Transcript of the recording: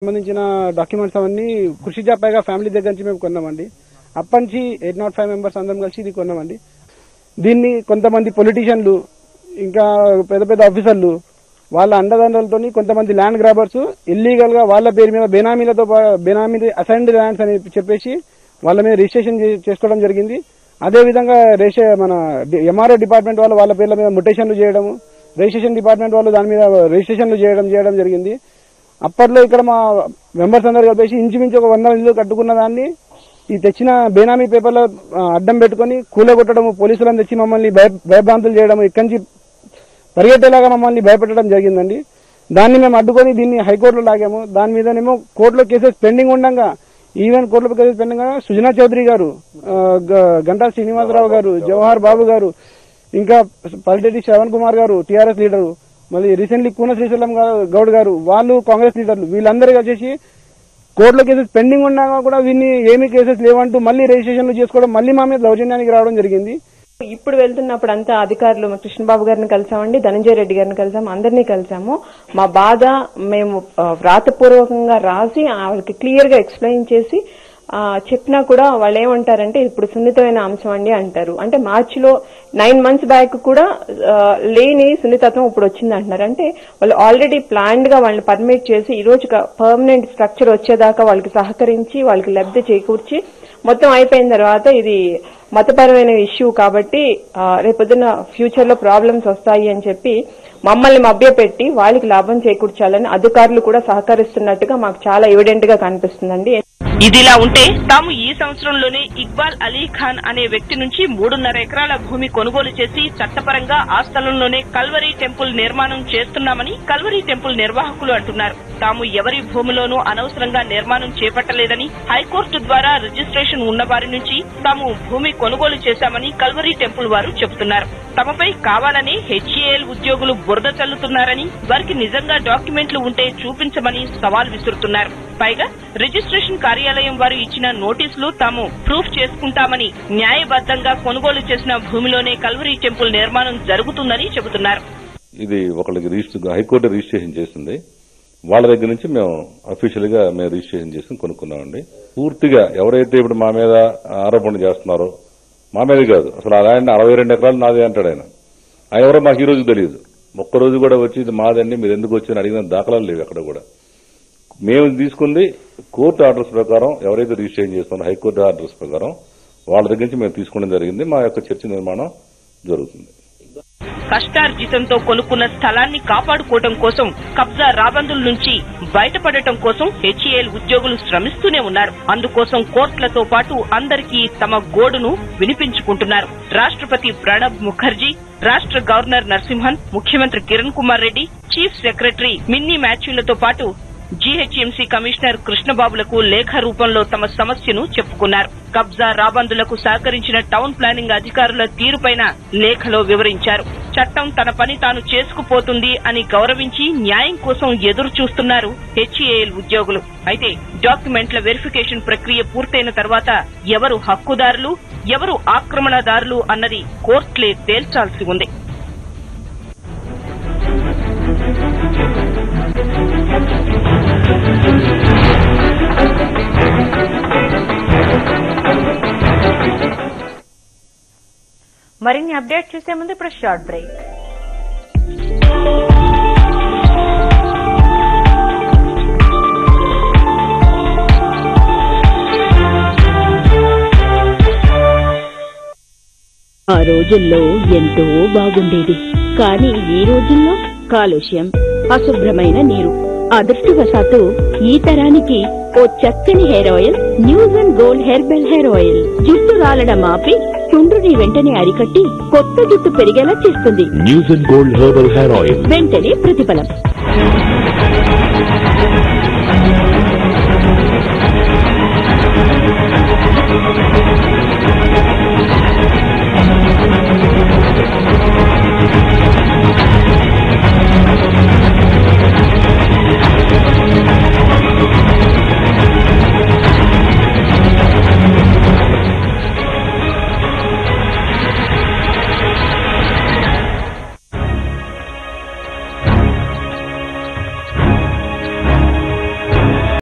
సంబంధించిన డాక్యుమెంట్స్ అవన్నీ కృషి జాపైగా ఫ్యామిలీ దగ్గర నుంచి మేము కొన్నామండి. అప్పటి నుంచి 805 మెంబర్స్ అందరం కలిసి ఇది కొన్నామండి. దీన్ని కొంతమంది పొలిటీషియన్లు ఇంకా పెద్ద పెద్ద ఆఫీసర్లు వాళ్ళ అండదండలతో కొంతమంది ల్యాండ్ గ్రాబర్స్ ఇల్లీగల్ గా వాళ్ళ పేరు మీద బేనామీ అసైన్డ్ ల్యాండ్స్ అని చెప్పేసి వాళ్ళ మీద రిజిస్ట్రేషన్ చేసుకోవడం జరిగింది. అదేవిధంగా మన ఎంఆర్ఓ డిపార్ట్మెంట్ వాళ్ళు వాళ్ళ పేర్ల మీద ముటేషన్లు చేయడం, రిజిస్ట్రేషన్ డిపార్ట్మెంట్ వాళ్ళు దాని మీద రిజిస్ట్రేషన్లు చేయడం జరిగింది. అప్పట్లో ఇక్కడ మా మెంబర్స్ అందరూ కలిపేసి ఇంచుమించు ఒక 100 ఇల్లు కట్టుకున్న దాన్ని ఈ తెచ్చిన బేనామీ పేపర్లో అడ్డం పెట్టుకుని కూలగొట్టడం, పోలీసులను తెచ్చి మమ్మల్ని భయభ్రాంతులు చేయడం, ఇక్కడి నుంచి పరిగెట్టేలాగా మమ్మల్ని భయపెట్టడం జరిగిందండి. దాన్ని మేము అడ్డుకొని దీన్ని హైకోర్టులో లాగాము. దాని మీదనేమో కోర్టులో కేసెస్ పెండింగ్ ఉండగా ఈవెన్ కోర్టులో కేసెస్ పెండింగ్ సుజనా చౌదరి గారు, గంటా శ్రీనివాసరావు గారు, జవహర్ బాబు గారు, ఇంకా పల్టెటి శ్రవణ్ కుమార్ గారు టీఆర్ఎస్ లీడరు, మళ్ళీ రీసెంట్లీ కూన శ్రీశైలం గౌడ్ గారు వాళ్ళు కాంగ్రెస్ లీడర్లు, వీళ్ళందరూ వచ్చేసి కోర్టులో కేసెస్ పెండింగ్ ఉన్నా కూడా వీళ్ళని ఏమీ కేసెస్ లేవంటూ మళ్ళీ రిజిస్ట్రేషన్లు చేసుకోవడం, మళ్ళీ మా మీద దౌర్జన్యానికి రావడం జరిగింది. ఇప్పుడు వెళ్తున్నప్పుడు అంతా అధికారులు కృష్ణబాబు గారిని కలిసామండి, ధనంజయ రెడ్డి గారిని కలిసాము, అందరినీ కలిసాము. మా బాధ మేము వ్రాతపూర్వకంగా రాసి వాళ్ళకి క్లియర్ గా ఎక్స్ప్లెయిన్ చేసి చెప్పినా కూడా వాళ్ళు ఏమంటారంటే ఇప్పుడు సున్నితమైన అంశం అండి అంటారు. అంటే మార్చిలో 9 months బ్యాక్ కూడా లేని సున్నితత్వం ఇప్పుడు వచ్చింది అంటున్నారు. అంటే వాళ్ళు ఆల్రెడీ ప్లాన్డ్ గా వాళ్ళని పర్మిట్ చేసి ఈ రోజు పర్మనెంట్ స్ట్రక్చర్ వచ్చేదాకా వాళ్ళకి సహకరించి వాళ్ళకి లబ్ధి చేకూర్చి మొత్తం అయిపోయిన తర్వాత ఇది మతపరమైన ఇష్యూ కాబట్టి రేపొద్దున ఫ్యూచర్ లో ప్రాబ్లమ్స్ వస్తాయి అని చెప్పి మమ్మల్ని మభ్యపెట్టి వాళ్ళకి లాభం చేకూర్చాలని అధికారులు కూడా సహకరిస్తున్నట్టుగా మాకు చాలా ఎవిడెంట్ గా కనిపిస్తుందండి. ఇదిలా ఉంటే తాము ఈ సంవత్సరంలోనే ఇక్బాల్ అలీ ఖాన్ అనే వ్యక్తి నుంచి 3.5 ఎకరాల భూమి కొనుగోలు చేసి చట్టపరంగా ఆ స్థలంలోనే కల్వరీ టెంపుల్ నిర్మాణం చేస్తున్నామని కల్వరీ టెంపుల్ నిర్వాహకులు అంటున్నారు. తాము ఎవరి భూమిలోనూ అనవసరంగా నిర్మాణం చేపట్టలేదని, హైకోర్టు ద్వారా రిజిస్ట్రేషన్ ఉన్న వారి నుంచి తాము భూమి కొనుగోలు చేశామని కల్వరీ టెంపుల్ వారు చెబుతున్నారు. తమపై కావాలని హెచ్ఏఎల్ ఉద్యోగులు బురద చల్లుతున్నారని, వారికి నిజంగా డాక్యుమెంట్లు ఉంటే చూపించమని సవాల్ విసురుతున్నారు. పైగా రిజిస్ట్రేషన్ కార్యాలయం వారు ఇచ్చిన నోటీసులు తాము ప్రూఫ్ చేసుకుంటామని, న్యాయబద్దంగా కొనుగోలు చేసిన భూమిలోనే కల్వరీ టెంపుల్ నిర్మాణం జరుగుతుందని చెబుతున్నారు. ఇది ఒకళ్ళకి హైకోర్టు రిజిస్ట్రేషన్ చేసింది, వాళ్ళ దగ్గర నుంచి మేము అఫీషియల్ గా మేము రిజిస్ట్రేషన్ చేసుకుని కొనుక్కున్నామండి. పూర్తిగా ఎవరైతే ఇప్పుడు మా మీద ఆరోపణ చేస్తున్నారో, మా మీద కాదు అసలు ఆయన 62 ఎకరాలు నాదే అంటాడు ఆయన. ఎవరో మాకు ఈ రోజు తెలియదు. ఒక్కరోజు కూడా వచ్చి ఇది మాదండి మీరు ఎందుకు వచ్చి అడిగిన దాఖలాలు లేవు ఎక్కడ కూడా. మేము తీసుకుంది కోర్టు ఆర్డర్స్ ప్రకారం, ఎవరైతే రిజిస్ట్రేషన్ చేస్తున్నారో హైకోర్టు ఆర్డర్స్ ప్రకారం వాళ్ళ దగ్గర నుంచి మేము తీసుకోవడం జరిగింది. మా యొక్క చర్చ నిర్మాణం జరుగుతుంది. కష్టార్జితంతో కొనుక్కున్న స్థలాన్ని కాపాడుకోవడం కోసం, కబ్జా రాబందుల నుంచి బయటపడటం కోసం హెచ్ఏఎల్ ఉద్యోగులు శ్రమిస్తూనే ఉన్నారు. అందుకోసం కోర్టులతో పాటు అందరికీ తమ గోడును వినిపించుకుంటున్నారు. రాష్ట్రపతి ప్రణబ్ ముఖర్జీ, రాష్ట్ర గవర్నర్ నరసింహన్, ముఖ్యమంత్రి కిరణ్ కుమార్ రెడ్డి, చీఫ్ సెక్రటరీ మిన్నీ మాథ్యూలతో పాటు జీహెచ్ఎంసీ కమిషనర్ కృష్ణబాబులకు లేఖ రూపంలో తమ సమస్యను చెప్పుకున్నారు. కబ్జా రాబందులకు సహకరించిన టౌన్ ప్లానింగ్ అధికారుల తీరుపైన లేఖలో వివరించారు. చట్టం తన పని తాను చేసుకుపోతుంది అని గౌరవించి న్యాయం కోసం ఎదురు చూస్తున్నారు హెచ్ఏఎల్ ఉద్యోగులు. అయితే డాక్యుమెంట్ల వెరిఫికేషన్ ప్రక్రియ పూర్తయిన తర్వాత ఎవరు హక్కుదారులు, ఎవరు ఆక్రమణదారులు అన్నది కోర్టులే తేల్చాల్సి ఉంది. మరిన్ని అప్డేట్ చూసే ముందు ఇప్పుడు షార్ట్ బ్రేక్. ఆ రోజుల్లో ఎంతో బాగుండేది, కానీ ఈ రోజుల్లో కాలుష్యం, అశుభ్రమైన నీరు. అదృష్టవశాత్తు ఈ తరానికి ఓ చక్కని hair oil news and gold herbal hair oil జుట్టు రాలడం ఆపి చుండ్రుని వెంటనే అరికట్టి కొత్త జుట్టు పెరిగేలా చేస్తుంది. News and gold herbal hair oil, వెంటనే ప్రతిఫలం.